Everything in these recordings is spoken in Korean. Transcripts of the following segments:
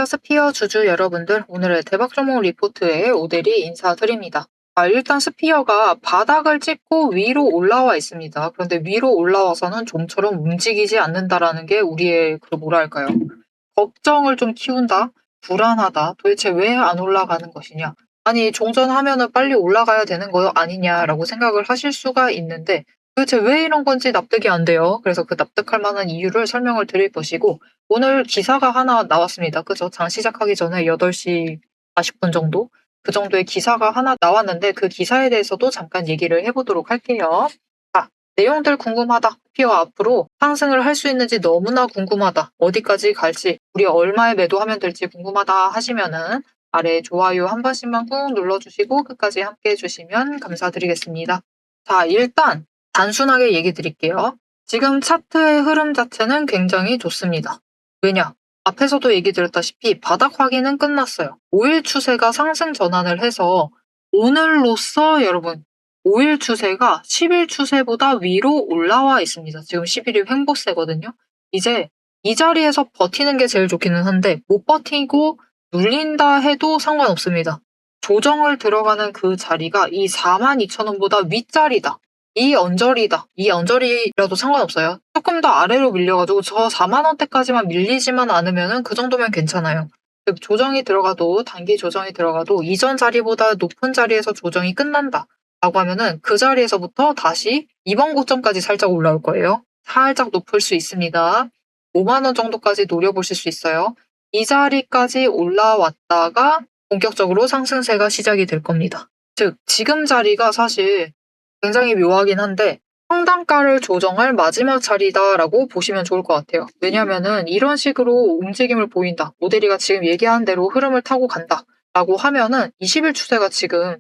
스피어 주주 여러분들, 오늘의 대박 종목 리포트에 오대리 인사드립니다. 일단 스피어가 바닥을 찍고 위로 올라와 있습니다. 그런데 위로 올라와서는 좀처럼 움직이지 않는다라는 게 우리의 뭐랄까요? 걱정을 좀 키운다? 불안하다? 도대체 왜 안 올라가는 것이냐? 아니, 종전하면은 빨리 올라가야 되는 거 아니냐라고 생각을 하실 수가 있는데 도대체 왜 이런 건지 납득이 안 돼요. 그래서 그 납득할 만한 이유를 설명을 드릴 것이고, 오늘 기사가 하나 나왔습니다. 그죠? 장 시작하기 전에 8시 40분 정도? 그 정도의 기사가 하나 나왔는데 그 기사에 대해서도 잠깐 얘기를 해보도록 할게요. 자, 내용들 궁금하다. 스피어 앞으로 상승을 할 수 있는지 너무나 궁금하다. 어디까지 갈지, 우리 얼마에 매도하면 될지 궁금하다 하시면은 아래 좋아요 한 번씩만 꾹 눌러주시고 끝까지 함께 해주시면 감사드리겠습니다. 자, 일단 단순하게 얘기 드릴게요. 지금 차트의 흐름 자체는 굉장히 좋습니다. 왜냐? 앞에서도 얘기 드렸다시피 바닥 확인은 끝났어요. 5일 추세가 상승 전환을 해서 오늘로써 여러분 5일 추세가 10일 추세보다 위로 올라와 있습니다. 지금 11일 횡보세거든요. 이제 이 자리에서 버티는 게 제일 좋기는 한데 못 버티고 눌린다 해도 상관없습니다. 조정을 들어가는 그 자리가 이 42,000원보다 윗자리다. 이 언저리다. 이 언저리라도 상관없어요. 조금 더 아래로 밀려가지고 저 4만원대까지만 밀리지만 않으면 그 정도면 괜찮아요. 즉 조정이 들어가도, 단기 조정이 들어가도 이전 자리보다 높은 자리에서 조정이 끝난다 라고 하면은 그 자리에서부터 다시 이번 고점까지 살짝 올라올 거예요. 살짝 높을 수 있습니다. 5만원 정도까지 노려보실 수 있어요. 이 자리까지 올라왔다가 본격적으로 상승세가 시작이 될 겁니다. 즉 지금 자리가 사실 굉장히 묘하긴 한데 상단가를 조정할 마지막 자리다라고 보시면 좋을 것 같아요. 왜냐면은 이런 식으로 움직임을 보인다. 모델이가 지금 얘기한 대로 흐름을 타고 간다라고 하면은 20일 추세가 지금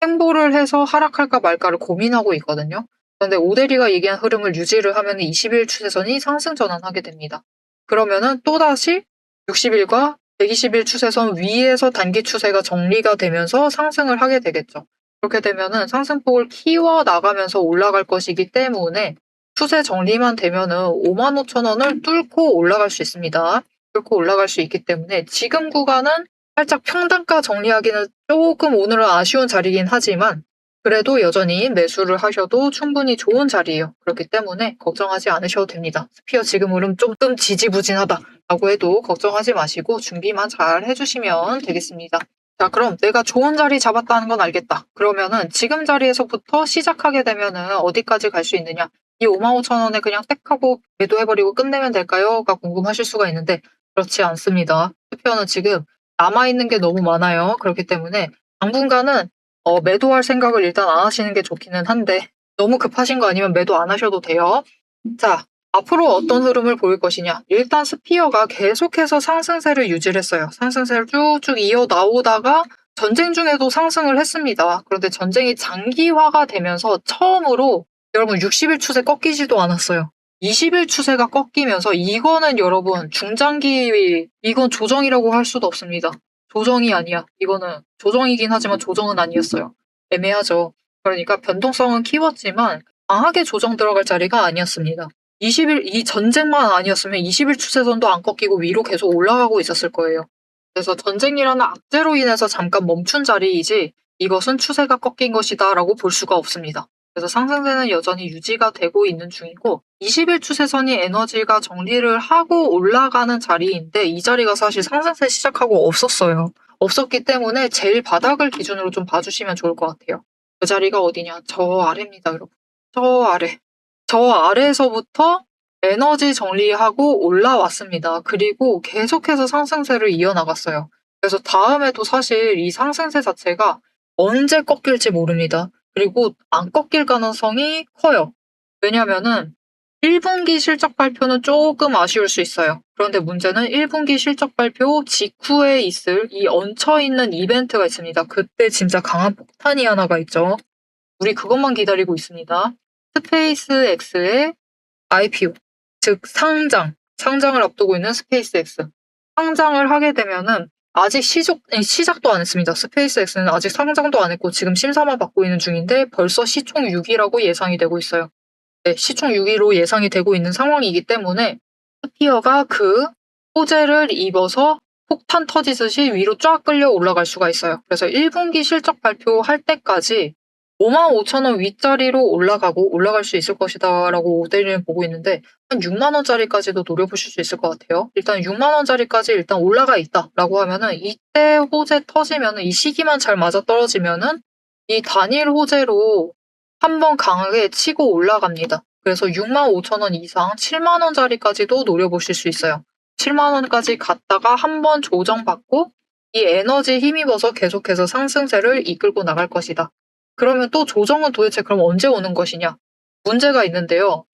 횡보를 해서 하락할까 말까를 고민하고 있거든요. 그런데 오대리가 얘기한 흐름을 유지를 하면 20일 추세선이 상승 전환하게 됩니다. 그러면은 또다시 60일과 120일 추세선 위에서 단기 추세가 정리가 되면서 상승을 하게 되겠죠. 그렇게 되면은 상승폭을 키워 나가면서 올라갈 것이기 때문에 추세 정리만 되면은 55,000원을 뚫고 올라갈 수 있습니다. 뚫고 올라갈 수 있기 때문에 지금 구간은 살짝 평단가 정리하기는 조금 오늘은 아쉬운 자리긴 하지만 그래도 여전히 매수를 하셔도 충분히 좋은 자리예요. 그렇기 때문에 걱정하지 않으셔도 됩니다. 스피어 지금 흐름 조금 지지부진하다라고 해도 걱정하지 마시고 준비만 잘 해주시면 되겠습니다. 자, 그럼 내가 좋은 자리 잡았다는 건 알겠다. 그러면은 지금 자리에서부터 시작하게 되면은 어디까지 갈 수 있느냐? 이 55,000원에 그냥 땡 하고 매도해버리고 끝내면 될까요? 가 궁금하실 수가 있는데 그렇지 않습니다. 스피어는 지금 남아있는 게 너무 많아요. 그렇기 때문에 당분간은 매도할 생각을 일단 안 하시는 게 좋기는 한데 너무 급하신 거 아니면 매도 안 하셔도 돼요. 자, 앞으로 어떤 흐름을 보일 것이냐. 일단 스피어가 계속해서 상승세를 유지를 했어요. 상승세를 쭉쭉 이어나오다가 전쟁 중에도 상승을 했습니다. 그런데 전쟁이 장기화가 되면서 처음으로 여러분 60일 추세 꺾이지도 않았어요. 20일 추세가 꺾이면서 이거는 여러분 중장기 이건 조정이라고 할 수도 없습니다. 조정이 아니야. 이거는 조정이긴 하지만 조정은 아니었어요. 애매하죠. 그러니까 변동성은 키웠지만 강하게 조정 들어갈 자리가 아니었습니다. 20일 이 전쟁만 아니었으면 20일 추세선도 안 꺾이고 위로 계속 올라가고 있었을 거예요. 그래서 전쟁이라는 악재로 인해서 잠깐 멈춘 자리이지 이것은 추세가 꺾인 것이다 라고 볼 수가 없습니다. 그래서 상승세는 여전히 유지가 되고 있는 중이고 20일 추세선이 에너지가 정리를 하고 올라가는 자리인데 이 자리가 사실 상승세 시작하고 없었어요. 없었기 때문에 제일 바닥을 기준으로 좀 봐주시면 좋을 것 같아요. 그 자리가 어디냐? 저 아래입니다, 여러분. 저 아래. 저 아래에서부터 에너지 정리하고 올라왔습니다. 그리고 계속해서 상승세를 이어나갔어요. 그래서 다음에도 사실 이 상승세 자체가 언제 꺾일지 모릅니다. 그리고 안 꺾일 가능성이 커요. 왜냐면은 1분기 실적 발표는 조금 아쉬울 수 있어요. 그런데 문제는 1분기 실적 발표 직후에 있을 이 얹혀있는 이벤트가 있습니다. 그때 진짜 강한 폭탄이 하나가 있죠. 우리 그것만 기다리고 있습니다. 스페이스X의 IPO, 즉 상장을 앞두고 있는 스페이스X. 상장을 하게 되면은 아직 시작도 안 했습니다. 스페이스X는 아직 상장도 안 했고 지금 심사만 받고 있는 중인데 벌써 시총 6위라고 예상이 되고 있어요. 네, 시총 6위로 예상이 되고 있는 상황이기 때문에 스피어가 그 호재를 입어서 폭탄 터지듯이 위로 쫙 끌려 올라갈 수가 있어요. 그래서 1분기 실적 발표할 때까지 55,000원 윗자리로 올라갈 수 있을 것이다라고 오데리는 보고 있는데 한 6만 원짜리까지도 노려보실 수 있을 것 같아요. 일단 6만 원짜리까지 일단 올라가 있다라고 하면은 이때 호재 터지면은 이 시기만 잘 맞아떨어지면은 이 단일 호재로 한번 강하게 치고 올라갑니다. 그래서 65,000원 이상 7만 원짜리까지도 노려보실 수 있어요. 7만 원까지 갔다가 한번 조정받고 이 에너지에 힘입어서 계속해서 상승세를 이끌고 나갈 것이다. 그러면 또 조정은 도대체 그럼 언제 오는 것이냐? 문제가 있는데요.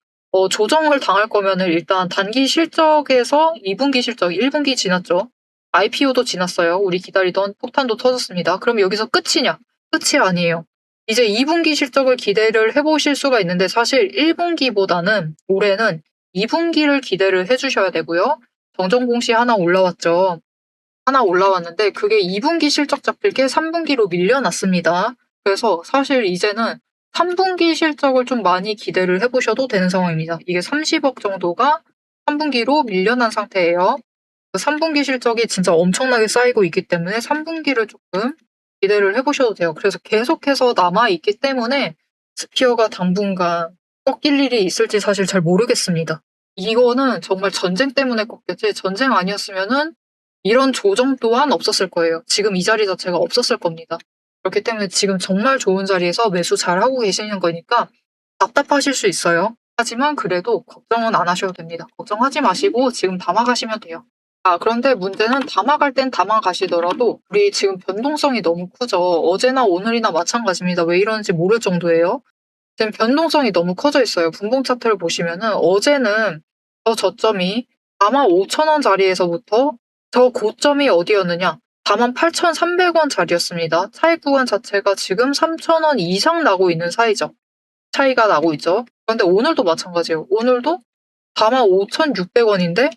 조정을 당할 거면은 일단 단기 실적에서 2분기 실적, 1분기 지났죠. IPO도 지났어요. 우리 기다리던 폭탄도 터졌습니다. 그럼 여기서 끝이냐? 끝이 아니에요. 이제 2분기 실적을 기대를 해보실 수가 있는데 사실 1분기보다는 올해는 2분기를 기대를 해주셔야 되고요. 정정 공시 하나 올라왔죠. 하나 올라왔는데 그게 2분기 실적 잡힐 게 3분기로 밀려났습니다. 그래서 사실 이제는 3분기 실적을 좀 많이 기대를 해보셔도 되는 상황입니다. 이게 30억 정도가 3분기로 밀려난 상태예요. 3분기 실적이 진짜 엄청나게 쌓이고 있기 때문에 3분기를 조금 기대를 해보셔도 돼요. 그래서 계속해서 남아있기 때문에 스피어가 당분간 꺾일 일이 있을지 사실 잘 모르겠습니다. 이거는 정말 전쟁 때문에 꺾였지 전쟁 아니었으면은 이런 조정 또한 없었을 거예요. 지금 이 자리 자체가 없었을 겁니다. 그렇기 때문에 지금 정말 좋은 자리에서 매수 잘하고 계시는 거니까 답답하실 수 있어요. 하지만 그래도 걱정은 안 하셔도 됩니다. 걱정하지 마시고 지금 담아가시면 돼요. 그런데 문제는 담아갈 땐 담아가시더라도 우리 지금 변동성이 너무 크죠. 어제나 오늘이나 마찬가지입니다. 왜 이러는지 모를 정도예요. 지금 변동성이 너무 커져 있어요. 분봉 차트를 보시면은 어제는 저 저점이 45,000원 자리에서부터 저 고점이 어디였느냐? 48,300원 자리였습니다. 차익 구간 자체가 지금 3,000원 이상 나고 있는 사이죠. 차이가 나고 있죠. 그런데 오늘도 마찬가지예요. 오늘도 45,600원인데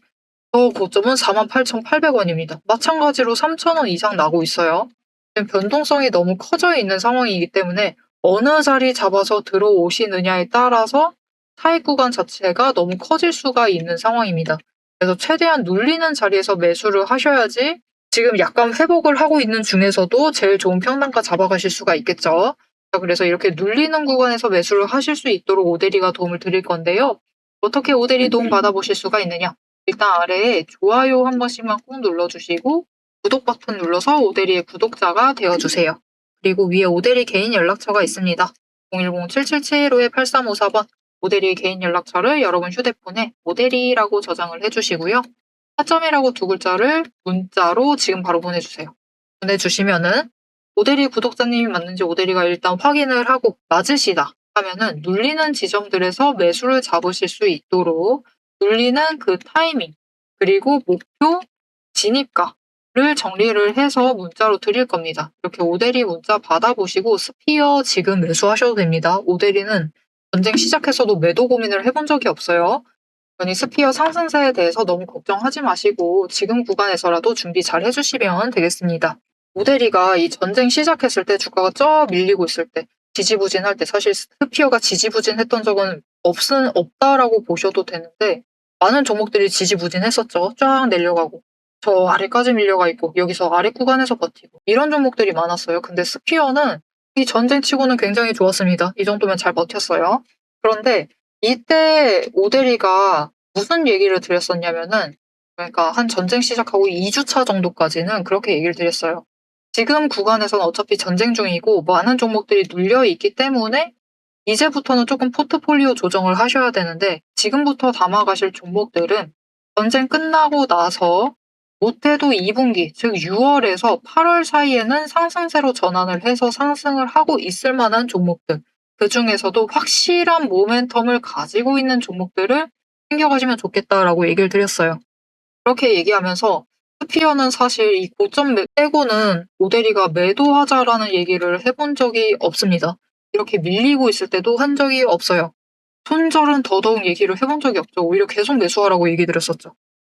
저 고점은 48,800원입니다. 마찬가지로 3,000원 이상 나고 있어요. 지금 변동성이 너무 커져 있는 상황이기 때문에 어느 자리 잡아서 들어오시느냐에 따라서 차익 구간 자체가 너무 커질 수가 있는 상황입니다. 그래서 최대한 눌리는 자리에서 매수를 하셔야지 지금 약간 회복을 하고 있는 중에서도 제일 좋은 평단가 잡아가실 수가 있겠죠. 그래서 이렇게 눌리는 구간에서 매수를 하실 수 있도록 오데리가 도움을 드릴 건데요. 어떻게 오데리 도움 받아보실 수가 있느냐? 일단 아래에 좋아요 한 번씩만 꾹 눌러주시고 구독 버튼 눌러서 오데리의 구독자가 되어주세요. 그리고 위에 오데리 개인 연락처가 있습니다. 010-7775-8354번 오데리의 개인 연락처를 여러분 휴대폰에 오데리라고 저장을 해주시고요. 4점이라고 두 글자를 문자로 지금 바로 보내주세요. 보내주시면은 오데리 구독자님이 맞는지 오데리가 일단 확인을 하고 맞으시다 하면은 눌리는 지점들에서 매수를 잡으실 수 있도록 눌리는 그 타이밍 그리고 목표 진입가를 정리를 해서 문자로 드릴 겁니다. 이렇게 오데리 문자 받아보시고 스피어 지금 매수하셔도 됩니다. 오데리는 전쟁 시작해서도 매도 고민을 해본 적이 없어요. 그러니 스피어 상승세에 대해서 너무 걱정하지 마시고 지금 구간에서라도 준비 잘 해주시면 되겠습니다. 오데리가 이 전쟁 시작했을 때 주가가 쪄 밀리고 있을 때 지지부진할 때 사실 스피어가 지지부진했던 적은 없다라고 보셔도 되는데 많은 종목들이 지지부진했었죠. 쫙 내려가고 저 아래까지 밀려가 있고 여기서 아래 구간에서 버티고 이런 종목들이 많았어요. 근데 스피어는 이 전쟁치고는 굉장히 좋았습니다. 이 정도면 잘 버텼어요. 그런데 이때 오데리가 무슨 얘기를 드렸었냐면은 그러니까 한 전쟁 시작하고 2주차 정도까지는 그렇게 얘기를 드렸어요. 지금 구간에서는 어차피 전쟁 중이고 많은 종목들이 눌려 있기 때문에 이제부터는 조금 포트폴리오 조정을 하셔야 되는데 지금부터 담아가실 종목들은 전쟁 끝나고 나서 못해도 2분기, 즉 6월에서 8월 사이에는 상승세로 전환을 해서 상승을 하고 있을 만한 종목들, 그 중에서도 확실한 모멘텀을 가지고 있는 종목들을 챙겨가시면 좋겠다라고 얘기를 드렸어요. 그렇게 얘기하면서 스피어는 사실 이 고점 빼고는 오데리가 매도하자라는 얘기를 해본 적이 없습니다. 이렇게 밀리고 있을 때도 한 적이 없어요. 손절은 더더욱 얘기를 해본 적이 없죠. 오히려 계속 매수하라고 얘기 드렸었죠.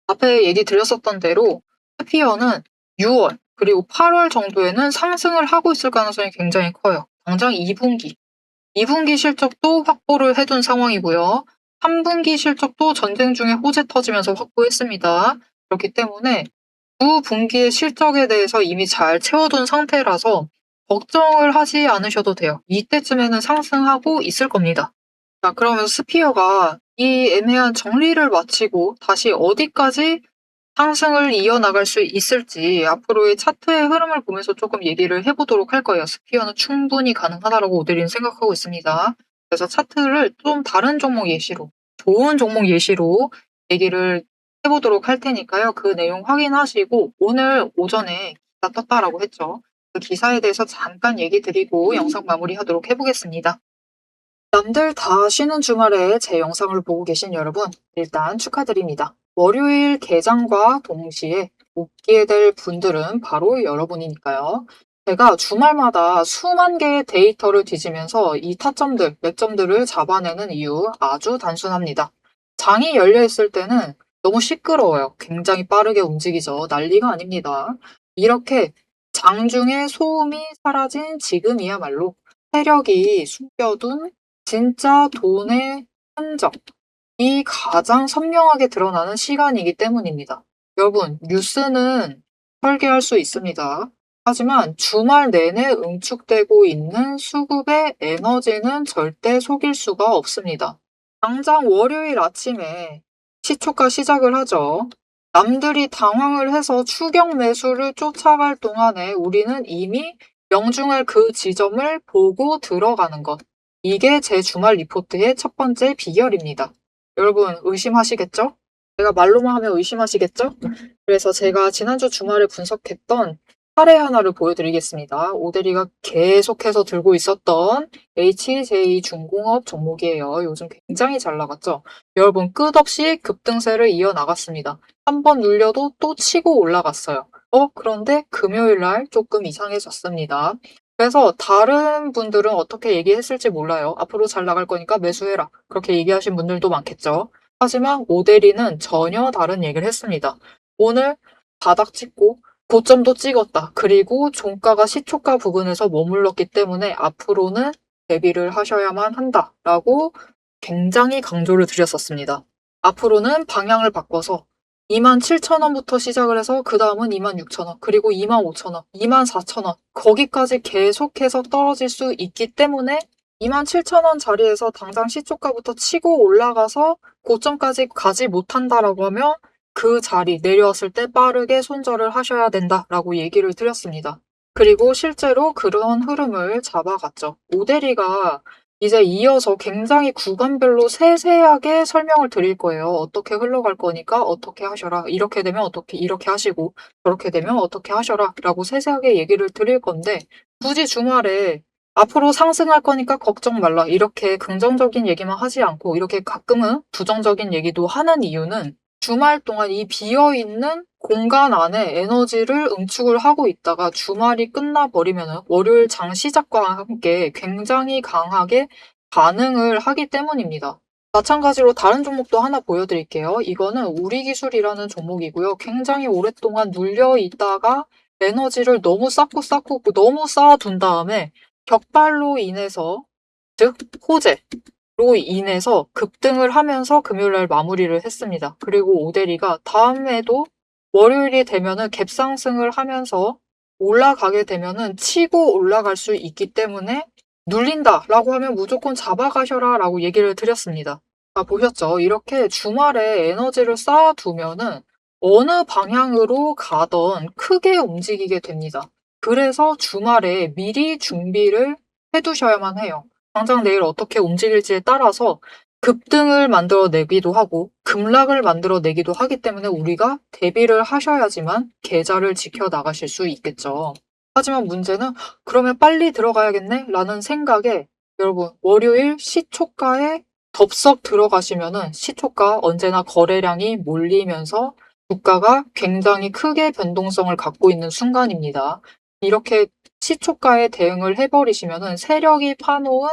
앞에 얘기 드렸었던 대로 스피어는 6월 그리고 8월 정도에는 상승을 하고 있을 가능성이 굉장히 커요. 당장 2분기 실적도 확보를 해둔 상황이고요. 3분기 실적도 전쟁 중에 호재 터지면서 확보했습니다. 그렇기 때문에 두 분기의 실적에 대해서 이미 잘 채워둔 상태라서 걱정을 하지 않으셔도 돼요. 이때쯤에는 상승하고 있을 겁니다. 자, 그러면 스피어가 이 애매한 정리를 마치고 다시 어디까지 상승을 이어나갈 수 있을지 앞으로의 차트의 흐름을 보면서 조금 얘기를 해보도록 할 거예요. 스피어는 충분히 가능하다라고 오데리는 생각하고 있습니다. 그래서 차트를 좀 다른 종목 예시로, 좋은 종목 예시로 얘기를 해보도록 할 테니까요. 그 내용 확인하시고 오늘 오전에 기사 떴다라고 했죠. 그 기사에 대해서 잠깐 얘기 드리고 영상 마무리하도록 해보겠습니다. 남들 다 쉬는 주말에 제 영상을 보고 계신 여러분, 일단 축하드립니다. 월요일 개장과 동시에 웃게 될 분들은 바로 여러분이니까요. 제가 주말마다 수만 개의 데이터를 뒤지면서 이 타점들, 맥점들을 잡아내는 이유 아주 단순합니다. 장이 열려 있을 때는 너무 시끄러워요. 굉장히 빠르게 움직이죠. 난리가 아닙니다. 이렇게 장중에 소음이 사라진 지금이야말로 세력이 숨겨둔 진짜 돈의 흔적이 가장 선명하게 드러나는 시간이기 때문입니다. 여러분, 뉴스는 설계할 수 있습니다. 하지만 주말 내내 응축되고 있는 수급의 에너지는 절대 속일 수가 없습니다. 당장 월요일 아침에 시초가 시작을 하죠. 남들이 당황을 해서 추격 매수를 쫓아갈 동안에 우리는 이미 명중할 그 지점을 보고 들어가는 것. 이게 제 주말 리포트의 첫 번째 비결입니다. 여러분 의심하시겠죠? 제가 말로만 하면 의심하시겠죠? 그래서 제가 지난주 주말에 분석했던 사례 하나를 보여드리겠습니다. 오데리가 계속해서 들고 있었던 HJ중공업 종목이에요. 요즘 굉장히 잘 나갔죠? 여러분 끝없이 급등세를 이어나갔습니다. 한 번 눌려도 또 치고 올라갔어요. 그런데 금요일 날 조금 이상해졌습니다. 그래서 다른 분들은 어떻게 얘기했을지 몰라요. 앞으로 잘 나갈 거니까 매수해라. 그렇게 얘기하신 분들도 많겠죠. 하지만 오데리는 전혀 다른 얘기를 했습니다. 오늘 바닥 찍고 고점도 찍었다. 그리고 종가가 시초가 부근에서 머물렀기 때문에 앞으로는 대비를 하셔야만 한다라고 굉장히 강조를 드렸었습니다. 앞으로는 방향을 바꿔서 27,000원부터 시작을 해서 그 다음은 26,000원, 그리고 25,000원, 24,000원 거기까지 계속해서 떨어질 수 있기 때문에 27,000원 자리에서 당장 시초가부터 치고 올라가서 고점까지 가지 못한다라고 하면 그 자리 내려왔을 때 빠르게 손절을 하셔야 된다라고 얘기를 드렸습니다. 그리고 실제로 그런 흐름을 잡아갔죠. 오데리가 이제 이어서 굉장히 구간별로 세세하게 설명을 드릴 거예요. 어떻게 흘러갈 거니까 어떻게 하셔라. 이렇게 되면 어떻게 이렇게 하시고 저렇게 되면 어떻게 하셔라 라고 세세하게 얘기를 드릴 건데 굳이 주말에 앞으로 상승할 거니까 걱정 말라 이렇게 긍정적인 얘기만 하지 않고 이렇게 가끔은 부정적인 얘기도 하는 이유는 주말 동안 이 비어있는 공간 안에 에너지를 응축을 하고 있다가 주말이 끝나버리면 월요일 장 시작과 함께 굉장히 강하게 반응을 하기 때문입니다. 마찬가지로 다른 종목도 하나 보여드릴게요. 이거는 우리기술이라는 종목이고요. 굉장히 오랫동안 눌려 있다가 에너지를 너무 쌓고 너무 쌓아둔 다음에 격발로 인해서 즉 호재로 인해서 급등을 하면서 금요일날 마무리를 했습니다. 그리고 오데리가 다음에도 월요일이 되면은 갭상승을 하면서 올라가게 되면은 치고 올라갈 수 있기 때문에 눌린다라고 하면 무조건 잡아가셔라라고 얘기를 드렸습니다. 보셨죠? 이렇게 주말에 에너지를 쌓아두면은 어느 방향으로 가던 크게 움직이게 됩니다. 그래서 주말에 미리 준비를 해두셔야만 해요. 당장 내일 어떻게 움직일지에 따라서 급등을 만들어내기도 하고 급락을 만들어내기도 하기 때문에 우리가 대비를 하셔야지만 계좌를 지켜나가실 수 있겠죠. 하지만 문제는 그러면 빨리 들어가야겠네? 라는 생각에 여러분 월요일 시초가에 덥석 들어가시면은 시초가 언제나 거래량이 몰리면서 주가가 굉장히 크게 변동성을 갖고 있는 순간입니다. 이렇게 시초가에 대응을 해버리시면은 세력이 파놓은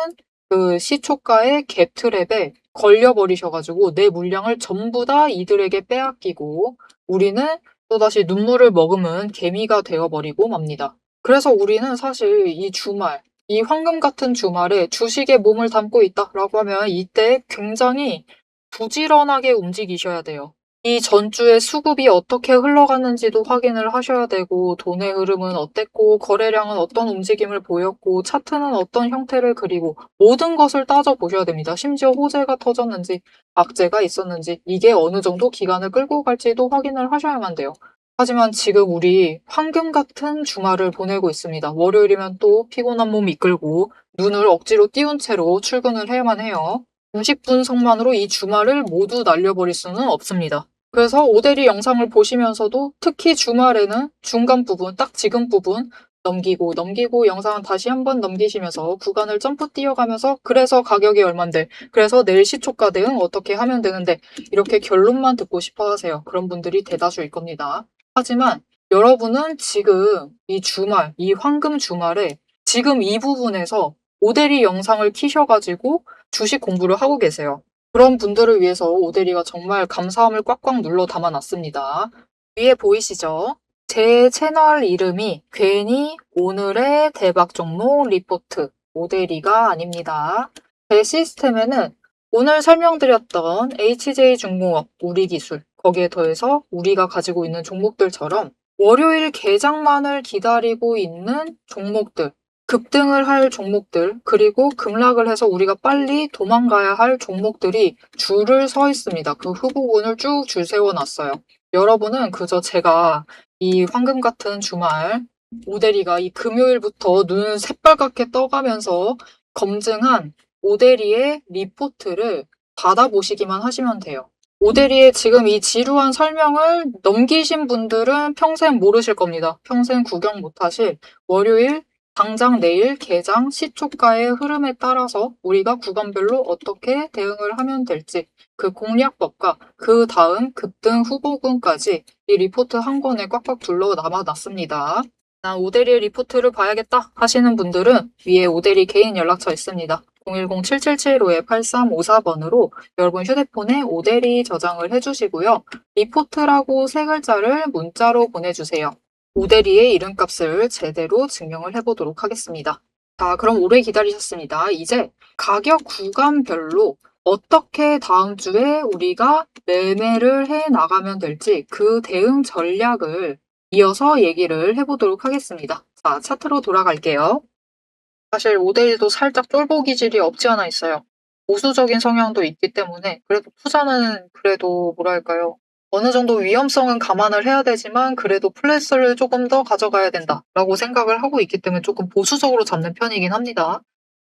그 시초가의 갭 트랩에 걸려버리셔가지고 내 물량을 전부 다 이들에게 빼앗기고 우리는 또다시 눈물을 머금은 개미가 되어버리고 맙니다. 그래서 우리는 사실 이 주말, 이 황금 같은 주말에 주식에 몸을 담고 있다라고 하면 이때 굉장히 부지런하게 움직이셔야 돼요. 이 전주에 수급이 어떻게 흘러갔는지도 확인을 하셔야 되고, 돈의 흐름은 어땠고, 거래량은 어떤 움직임을 보였고, 차트는 어떤 형태를 그리고, 모든 것을 따져보셔야 됩니다. 심지어 호재가 터졌는지, 악재가 있었는지, 이게 어느 정도 기간을 끌고 갈지도 확인을 하셔야만 돼요. 하지만 지금 우리 황금 같은 주말을 보내고 있습니다. 월요일이면 또 피곤한 몸 이끌고, 눈을 억지로 띄운 채로 출근을 해야만 해요. 90분석만으로 이 주말을 모두 날려버릴 수는 없습니다. 그래서 오대리 영상을 보시면서도 특히 주말에는 중간 부분, 딱 지금 부분 넘기고 영상은 다시 한번 넘기시면서 구간을 점프 뛰어가면서 그래서 가격이 얼만데, 그래서 내일 시초가 대응 어떻게 하면 되는데 이렇게 결론만 듣고 싶어 하세요. 그런 분들이 대다수일 겁니다. 하지만 여러분은 지금 이 주말, 이 황금 주말에 지금 이 부분에서 오대리 영상을 키셔가지고 주식 공부를 하고 계세요. 그런 분들을 위해서 오대리가 정말 감사함을 꽉꽉 눌러 담아놨습니다. 위에 보이시죠? 제 채널 이름이 괜히 오늘의 대박 종목 리포트 오대리가 아닙니다. 제 시스템에는 오늘 설명드렸던 HJ중공업, 우리기술, 거기에 더해서 우리가 가지고 있는 종목들처럼 월요일 개장만을 기다리고 있는 종목들, 급등을 할 종목들, 그리고 급락을 해서 우리가 빨리 도망가야 할 종목들이 줄을 서 있습니다. 그 후보군을 쭉 줄 세워놨어요. 여러분은 그저 제가 이 황금 같은 주말, 오대리가 이 금요일부터 눈 새빨갛게 떠가면서 검증한 오대리의 리포트를 받아보시기만 하시면 돼요. 오대리의 지금 이 지루한 설명을 넘기신 분들은 평생 모르실 겁니다. 평생 구경 못하실 월요일 당장 내일 개장 시초가의 흐름에 따라서 우리가 구간별로 어떻게 대응을 하면 될지 그 공략법과 그 다음 급등 후보군까지 이 리포트 한 권에 꽉꽉 둘러 남아놨습니다. 난 오대리 리포트를 봐야겠다 하시는 분들은 위에 오대리 개인 연락처 있습니다. 010-7775-8354번으로 여러분 휴대폰에 오대리 저장을 해주시고요. 리포트라고 세 글자를 문자로 보내주세요. 오대리의 이름값을 제대로 증명을 해보도록 하겠습니다. 자, 그럼 오래 기다리셨습니다. 이제 가격 구간별로 어떻게 다음 주에 우리가 매매를 해 나가면 될지 그 대응 전략을 이어서 얘기를 해보도록 하겠습니다. 자, 차트로 돌아갈게요. 사실 오데이도 살짝 쫄보 기질이 없지 않아 있어요. 보수적인 성향도 있기 때문에 그래도 투자는 그래도 뭐랄까요. 어느 정도 위험성은 감안을 해야 되지만 그래도 플러스를 조금 더 가져가야 된다라고 생각을 하고 있기 때문에 조금 보수적으로 잡는 편이긴 합니다.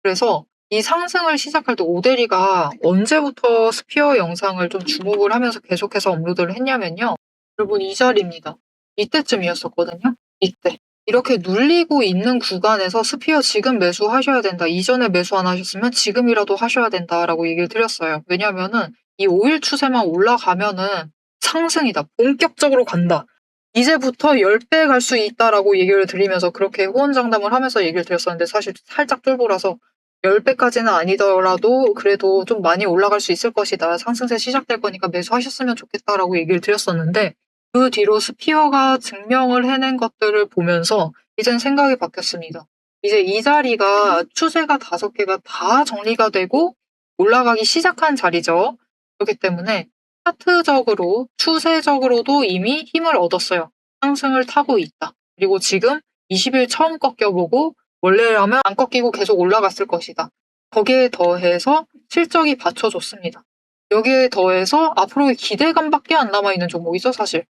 그래서 이 상승을 시작할 때 오데리가 언제부터 스피어 영상을 좀 주목을 하면서 계속해서 업로드를 했냐면요. 여러분 이 자리입니다. 이때쯤이었었거든요. 이때. 이렇게 눌리고 있는 구간에서 스피어 지금 매수하셔야 된다. 이전에 매수 안 하셨으면 지금이라도 하셔야 된다라고 얘기를 드렸어요. 왜냐면은 이 5일 추세만 올라가면은 상승이다. 본격적으로 간다. 이제부터 10배 갈 수 있다라고 얘기를 드리면서 그렇게 호언장담을 하면서 얘기를 드렸었는데 사실 살짝 쫄보라서 10배까지는 아니더라도 그래도 좀 많이 올라갈 수 있을 것이다. 상승세 시작될 거니까 매수하셨으면 좋겠다라고 얘기를 드렸었는데 그 뒤로 스피어가 증명을 해낸 것들을 보면서 이젠 생각이 바뀌었습니다. 이제 이 자리가 추세가 5개가 다 정리가 되고 올라가기 시작한 자리죠. 그렇기 때문에 차트적으로, 추세적으로도 이미 힘을 얻었어요. 상승을 타고 있다. 그리고 지금 20일 처음 꺾여보고 원래라면 안 꺾이고 계속 올라갔을 것이다. 거기에 더해서 실적이 받쳐줬습니다. 여기에 더해서 앞으로의 기대감밖에 안 남아있는 종목이죠, 사실.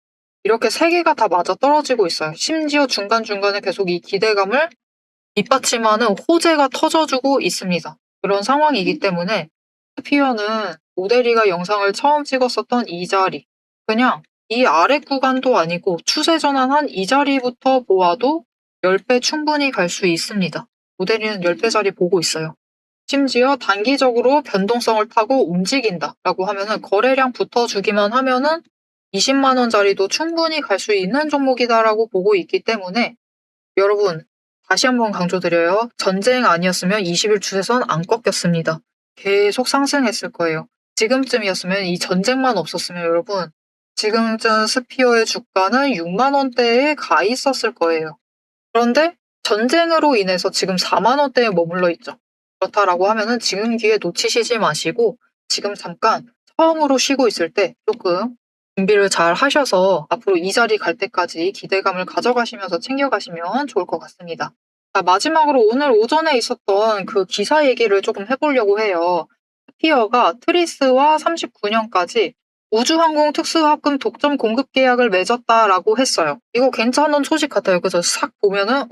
이렇게 세 개가 다 맞아 떨어지고 있어요. 심지어 중간중간에 계속 이 기대감을 뒷받침하는 호재가 터져주고 있습니다. 그런 상황이기 때문에 스피어는 오데리가 영상을 처음 찍었었던 이 자리, 그냥 이 아래 구간도 아니고 추세 전환한 이 자리부터 보아도 10배 충분히 갈 수 있습니다. 오데리는 10배 자리 보고 있어요. 심지어 단기적으로 변동성을 타고 움직인다라고 하면은 거래량 붙어주기만 하면은 20만 원짜리도 충분히 갈 수 있는 종목이다라고 보고 있기 때문에 여러분 다시 한번 강조드려요. 전쟁 아니었으면 20일 추세선 안 꺾였습니다. 계속 상승했을 거예요. 지금쯤이었으면 이 전쟁만 없었으면 여러분 지금쯤 스피어의 주가는 6만 원대에 가 있었을 거예요. 그런데 전쟁으로 인해서 지금 4만 원대에 머물러 있죠. 그렇다라고 하면은 지금 기회 놓치시지 마시고 지금 잠깐 처음으로 쉬고 있을 때 조금 준비를 잘 하셔서 앞으로 이 자리 갈 때까지 기대감을 가져가시면서 챙겨가시면 좋을 것 같습니다. 마지막으로 오늘 오전에 있었던 그 기사 얘기를 조금 해보려고 해요. 스피어가 트리스와 39년까지 우주항공 특수합금 독점 공급 계약을 맺었다라고 했어요. 이거 괜찮은 소식 같아요. 그래서 싹 보면은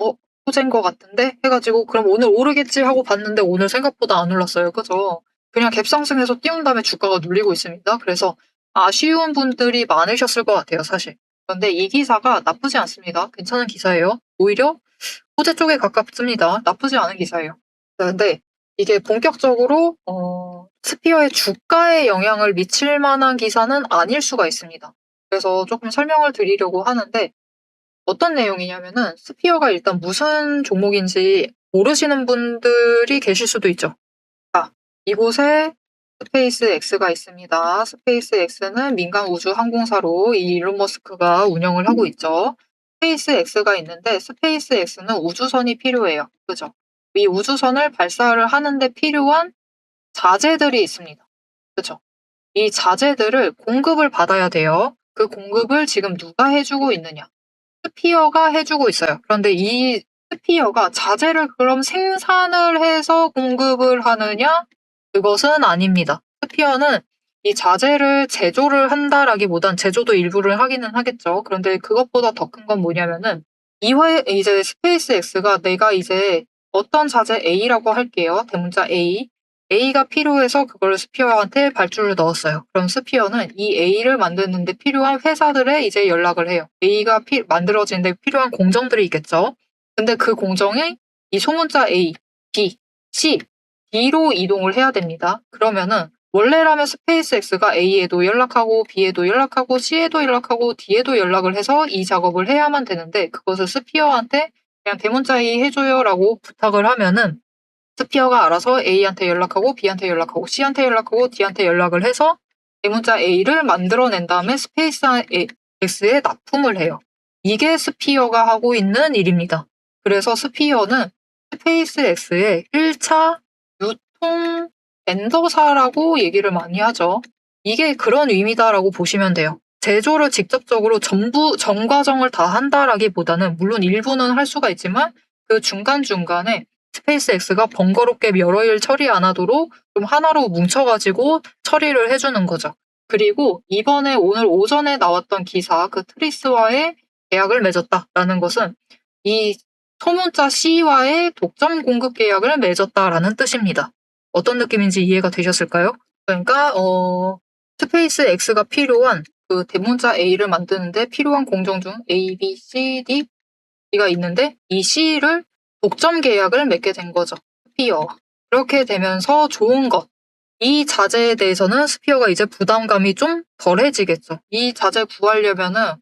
호재인 것 같은데 해가지고 그럼 오늘 오르겠지 하고 봤는데 오늘 생각보다 안 올랐어요. 그죠? 그냥 갭상승해서 띄운 다음에 주가가 눌리고 있습니다. 그래서 아쉬운 분들이 많으셨을 것 같아요, 사실. 그런데 이 기사가 나쁘지 않습니다. 괜찮은 기사예요. 오히려 호재 쪽에 가깝습니다. 나쁘지 않은 기사예요. 근데 이게 본격적으로 스피어의 주가에 영향을 미칠 만한 기사는 아닐 수가 있습니다. 그래서 조금 설명을 드리려고 하는데 어떤 내용이냐면은 스피어가 일단 무슨 종목인지 모르시는 분들이 계실 수도 있죠. 이곳에 스페이스 X가 있습니다. 스페이스 X는 민간 우주 항공사로 이 일론 머스크가 운영을 하고 있죠. 스페이스 X가 있는데 스페이스 X는 우주선이 필요해요. 그죠? 이 우주선을 발사를 하는데 필요한 자재들이 있습니다. 그죠? 이 자재들을 공급을 받아야 돼요. 그 공급을 지금 누가 해주고 있느냐? 스피어가 해주고 있어요. 그런데 이 스피어가 자재를 그럼 생산을 해서 공급을 하느냐? 그것은 아닙니다. 스피어는 이 자재를 제조를 한다라기보단 제조도 일부를 하기는 하겠죠. 그런데 그것보다 더 큰 건 뭐냐면은 이제 스페이스 X가 내가 이제 어떤 자재 A라고 할게요. 대문자 A. A가 필요해서 그걸 스피어한테 발주를 넣었어요. 그럼 스피어는 이 A를 만드는데 필요한 회사들에 이제 연락을 해요. A가 만들어지는데 필요한 공정들이 있겠죠. 근데 그 공정이 이 소문자 A, B, C, D로 이동을 해야 됩니다. 그러면은 원래라면 스페이스 X가 A에도 연락하고 B에도 연락하고 C에도 연락하고 D에도 연락을 해서 이 작업을 해야만 되는데 그것을 스피어한테 그냥 대문자 A 해줘요라고 부탁을 하면은 스피어가 알아서 A한테 연락하고 B한테 연락하고 C한테 연락하고 D한테 연락을 해서 대문자 A를 만들어낸 다음에 스페이스 X에 납품을 해요. 이게 스피어가 하고 있는 일입니다. 그래서 스피어는 스페이스 X의 1차 유통 벤더사라고 얘기를 많이 하죠. 이게 그런 의미다라고 보시면 돼요. 제조를 직접적으로 전 과정을 다 한다라기보다는 물론 일부는 할 수가 있지만 그 중간중간에 스페이스 X가 번거롭게 여러 일 처리 안 하도록 좀 하나로 뭉쳐가지고 처리를 해주는 거죠. 그리고 이번에 오늘 오전에 나왔던 기사 그 트리스와의 계약을 맺었다라는 것은 이 소문자 C와의 독점 공급 계약을 맺었다라는 뜻입니다. 어떤 느낌인지 이해가 되셨을까요? 그러니까 스페이스 X가 필요한 그 대문자 A를 만드는데 필요한 공정 중 A, B, C, D가 있는데 이 C를 독점 계약을 맺게 된 거죠. 스피어와. 그렇게 되면서 좋은 것. 이 자재에 대해서는 스피어가 이제 부담감이 좀 덜해지겠죠. 이 자재 구하려면은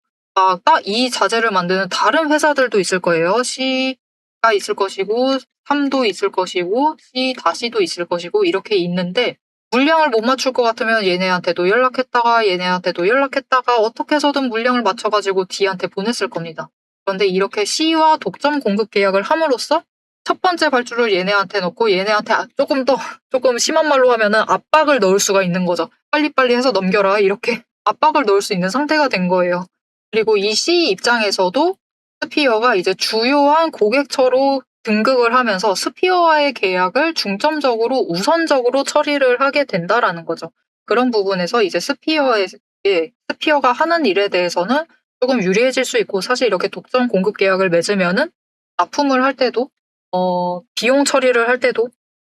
딱 이 자재를 만드는 다른 회사들도 있을 거예요. C가 있을 것이고 3도 있을 것이고 C-도 있을 것이고 이렇게 있는데 물량을 못 맞출 것 같으면 얘네한테도 연락했다가 어떻게 해서든 물량을 맞춰가지고 D한테 보냈을 겁니다. 그런데 이렇게 C와 독점 공급 계약을 함으로써 첫 번째 발주를 얘네한테 넣고 얘네한테 조금 심한 말로 하면은 압박을 넣을 수가 있는 거죠. 빨리빨리 해서 넘겨라 이렇게 압박을 넣을 수 있는 상태가 된 거예요. 그리고 이 C 입장에서도 스피어가 이제 주요한 고객처로 등극을 하면서 스피어와의 계약을 중점적으로 우선적으로 처리를 하게 된다라는 거죠. 그런 부분에서 이제 스피어가 하는 일에 대해서는 조금 유리해질 수 있고 사실 이렇게 독점 공급 계약을 맺으면은 납품을 할 때도 비용 처리를 할 때도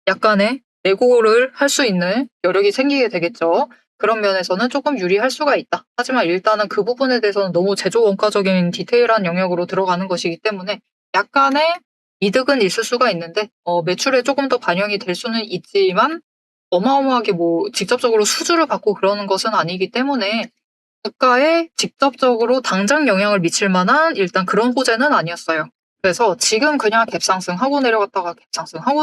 약간의 내고를 할 수 있는 여력이 생기게 되겠죠. 그런 면에서는 조금 유리할 수가 있다. 하지만 일단은 그 부분에 대해서는 너무 제조 원가적인 디테일한 영역으로 들어가는 것이기 때문에 약간의 이득은 있을 수가 있는데 매출에 조금 더 반영이 될 수는 있지만 어마어마하게 직접적으로 수주를 받고 그러는 것은 아니기 때문에 주가에 직접적으로 당장 영향을 미칠 만한 일단 그런 호재는 아니었어요. 그래서 지금 그냥 갭상승하고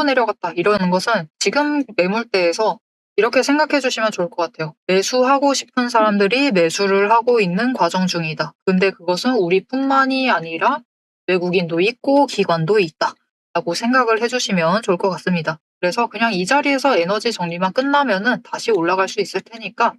내려갔다 이러는 것은 지금 매물대에서 이렇게 생각해 주시면 좋을 것 같아요. 매수하고 싶은 사람들이 매수를 하고 있는 과정 중이다. 근데 그것은 우리뿐만이 아니라 외국인도 있고 기관도 있다. 라고 생각을 해주시면 좋을 것 같습니다. 그래서 그냥 이 자리에서 에너지 정리만 끝나면은 다시 올라갈 수 있을 테니까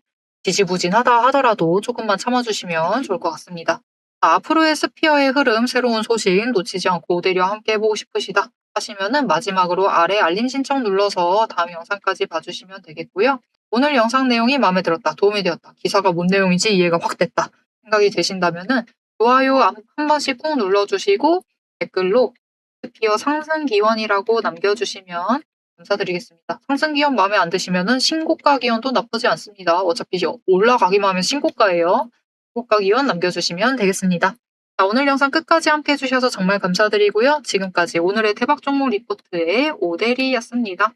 지지부진하다 하더라도 조금만 참아주시면 좋을 것 같습니다. 앞으로의 스피어의 흐름, 새로운 소식 놓치지 않고 오대리와 함께 해보고 싶으시다 하시면은 마지막으로 아래 알림 신청 눌러서 다음 영상까지 봐주시면 되겠고요. 오늘 영상 내용이 마음에 들었다, 도움이 되었다, 기사가 뭔 내용인지 이해가 확 됐다 생각이 되신다면은 좋아요 한 번씩 꾹 눌러주시고 댓글로 스피어 상승 기원이라고 남겨주시면 감사드리겠습니다. 상승 기원 마음에 안 드시면은 신고가 기원도 나쁘지 않습니다. 어차피 올라가기만 하면 신고가예요. 신고가 기원 남겨주시면 되겠습니다. 자, 오늘 영상 끝까지 함께 해주셔서 정말 감사드리고요. 지금까지 오늘의 대박 종목 리포트의 오대리였습니다.